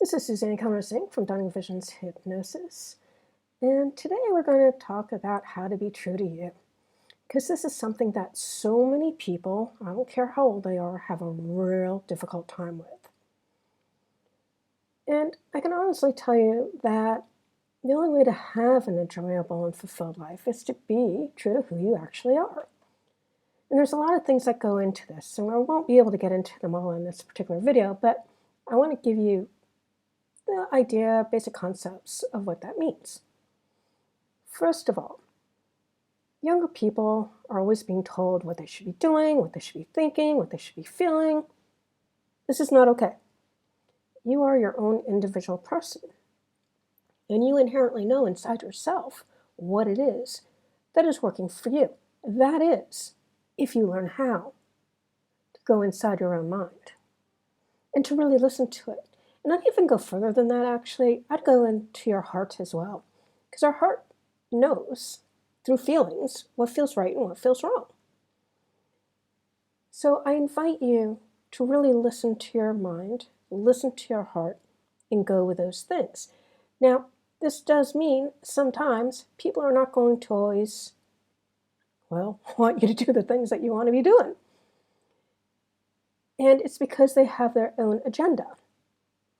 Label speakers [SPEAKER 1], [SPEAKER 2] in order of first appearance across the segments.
[SPEAKER 1] This is Suzanne Kellner-Zinck from Dunning Vision's Hypnosis, and today we're going to talk about how to be true to you, because this is something that so many people, I don't care how old they are, have a real difficult time with. And I can honestly tell you that the only way to have an enjoyable and fulfilled life is to be true to who you actually are. And there's a lot of things that go into this, and I won't be able to get into them all in this particular video, but I want to give you the idea, basic concepts of what that means. First of all, younger people are always being told what they should be doing, what they should be thinking, what they should be feeling. This is not okay. You are your own individual person, and you inherently know inside yourself what it is that is working for you. That is, if you learn how to go inside your own mind and to really listen to it. And I'd even go further than that, actually. I'd go into your heart as well, because our heart knows through feelings what feels right and what feels wrong. So I invite you to really listen to your mind, listen to your heart, and go with those things. Now, this does mean sometimes people are not going to always, want you to do the things that you want to be doing. And it's because they have their own agenda.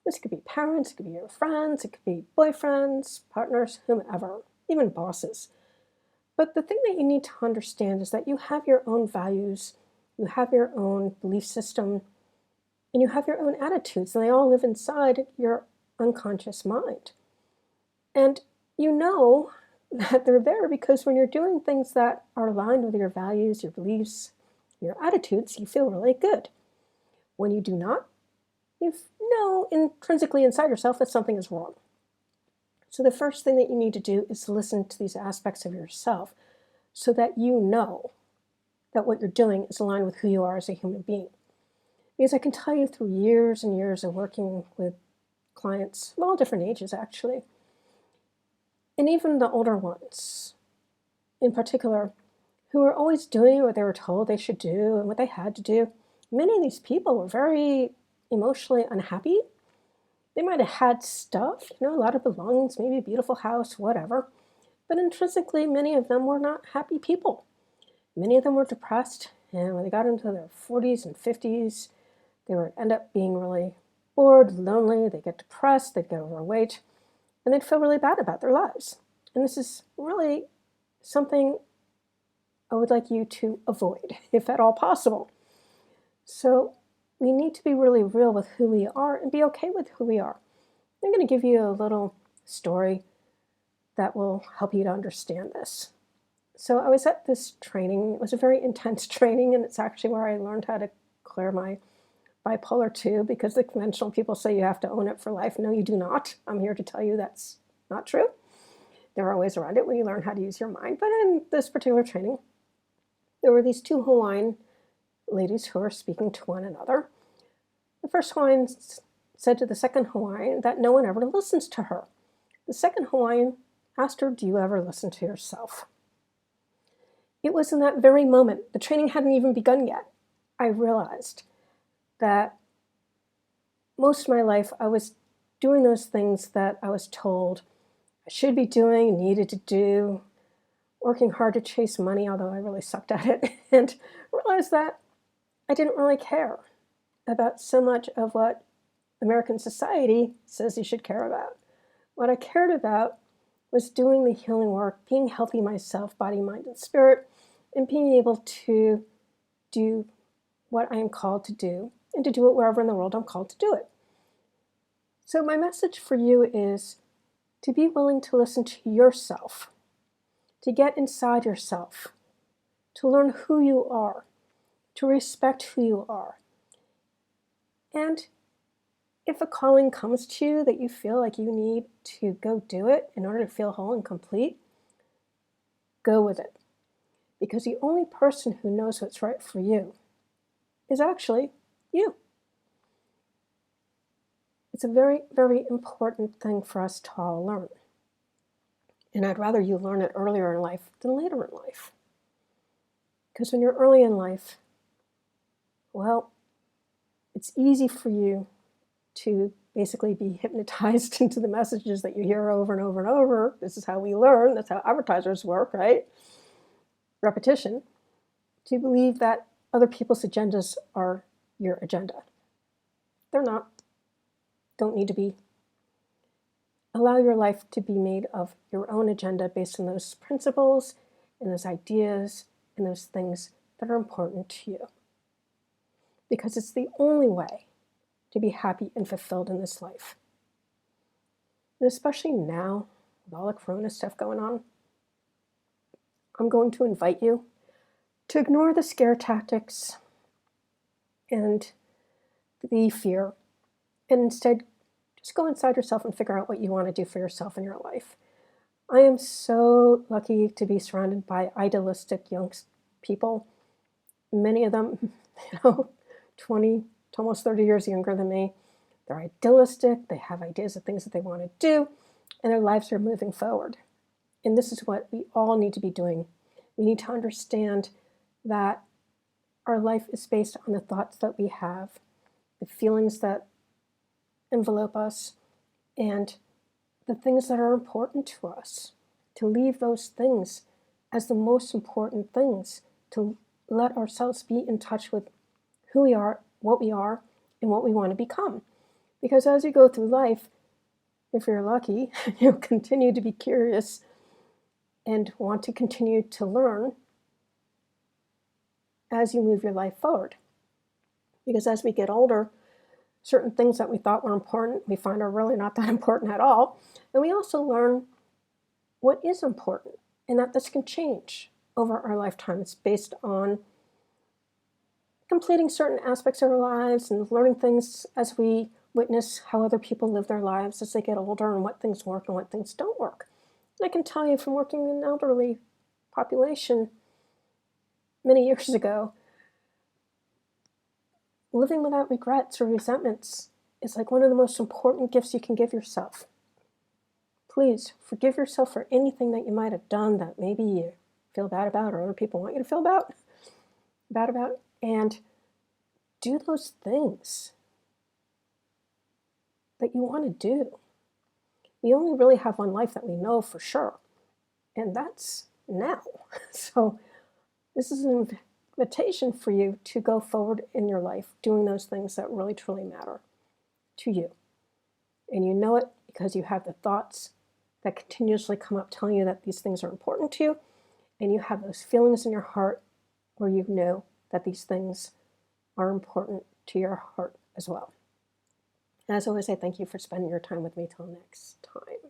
[SPEAKER 1] This could be parents, it could be your friends, it could be boyfriends, partners, whomever, even bosses. But the thing that you need to understand is that you have your own values, you have your own belief system, and you have your own attitudes, and they all live inside your unconscious mind. And you know that they're there because when you're doing things that are aligned with your values, your beliefs, your attitudes, you feel really good. When you do not, you know intrinsically inside yourself that something is wrong. So the first thing that you need to do is listen to these aspects of yourself so that you know that what you're doing is aligned with who you are as a human being. Because I can tell you through years and years of working with clients of all different ages, actually, and even the older ones in particular, who were always doing what they were told they should do and what they had to do, many of these people were very emotionally unhappy. They might have had stuff, a lot of belongings, maybe a beautiful house, whatever. But intrinsically, many of them were not happy people. Many of them were depressed, and when they got into their 40s and 50s, they would end up being really bored, lonely, they'd get depressed, they'd get overweight, and they'd feel really bad about their lives. And this is really something I would like you to avoid, if at all possible. So we need to be really real with who we are and be okay with who we are. I'm going to give you a little story that will help you to understand this. So I was at this training. It was a very intense training, and it's actually where I learned how to clear my bipolar 2, because the conventional people say you have to own it for life. No, you do not. I'm here to tell you that's not true. There are ways around it when you learn how to use your mind. But in this particular training, there were these two Hawaiian ladies who were speaking to one another. The first Hawaiian said to the second Hawaiian that no one ever listens to her. The second Hawaiian asked her, "Do you ever listen to yourself?" It was in that very moment, the training hadn't even begun yet, I realized that most of my life I was doing those things that I was told I should be doing, needed to do, working hard to chase money, although I really sucked at it, and realized that I didn't really care about so much of what American society says you should care about. What I cared about was doing the healing work, being healthy myself, body, mind, and spirit, and being able to do what I am called to do, and to do it wherever in the world I'm called to do it. So my message for you is to be willing to listen to yourself, to get inside yourself, to learn who you are, to respect who you are. And if a calling comes to you that you feel like you need to go do it in order to feel whole and complete, go with it. Because the only person who knows what's right for you is actually you. It's a very, very important thing for us to all learn. And I'd rather you learn it earlier in life than later in life. Because when you're early in life, it's easy for you to basically be hypnotized into the messages that you hear over and over and over. This is how we learn. That's how advertisers work, right? Repetition. To believe that other people's agendas are your agenda. They're not. Don't need to be. Allow your life to be made of your own agenda based on those principles and those ideas and those things that are important to you. Because it's the only way to be happy and fulfilled in this life. And especially now, with all the corona stuff going on, I'm going to invite you to ignore the scare tactics and the fear, and instead just go inside yourself and figure out what you want to do for yourself in your life. I am so lucky to be surrounded by idealistic young people. Many of them, 20 to almost 30 years younger than me. They're idealistic, they have ideas of things that they want to do, and their lives are moving forward. And this is what we all need to be doing. We need to understand that our life is based on the thoughts that we have, the feelings that envelope us, and the things that are important to us. To leave those things as the most important things, to let ourselves be in touch with who we are, and what we want to become. Because as you go through life, if you're lucky, you'll continue to be curious and want to continue to learn as you move your life forward. Because as we get older, certain things that we thought were important, we find are really not that important at all. And we also learn what is important, and that this can change over our lifetime. It's based on completing certain aspects of our lives and learning things as we witness how other people live their lives as they get older and what things work and what things don't work. And I can tell you from working in an elderly population many years ago, living without regrets or resentments is like one of the most important gifts you can give yourself. Please forgive yourself for anything that you might have done that maybe you feel bad about or other people want you to feel bad about, and do those things that you want to do. We only really have one life that we know for sure, and that's now. So this is an invitation for you to go forward in your life doing those things that really truly matter to you. And you know it because you have the thoughts that continuously come up telling you that these things are important to you, and you have those feelings in your heart where you know that these things are important to your heart as well. As always, I thank you for spending your time with me. Till next time.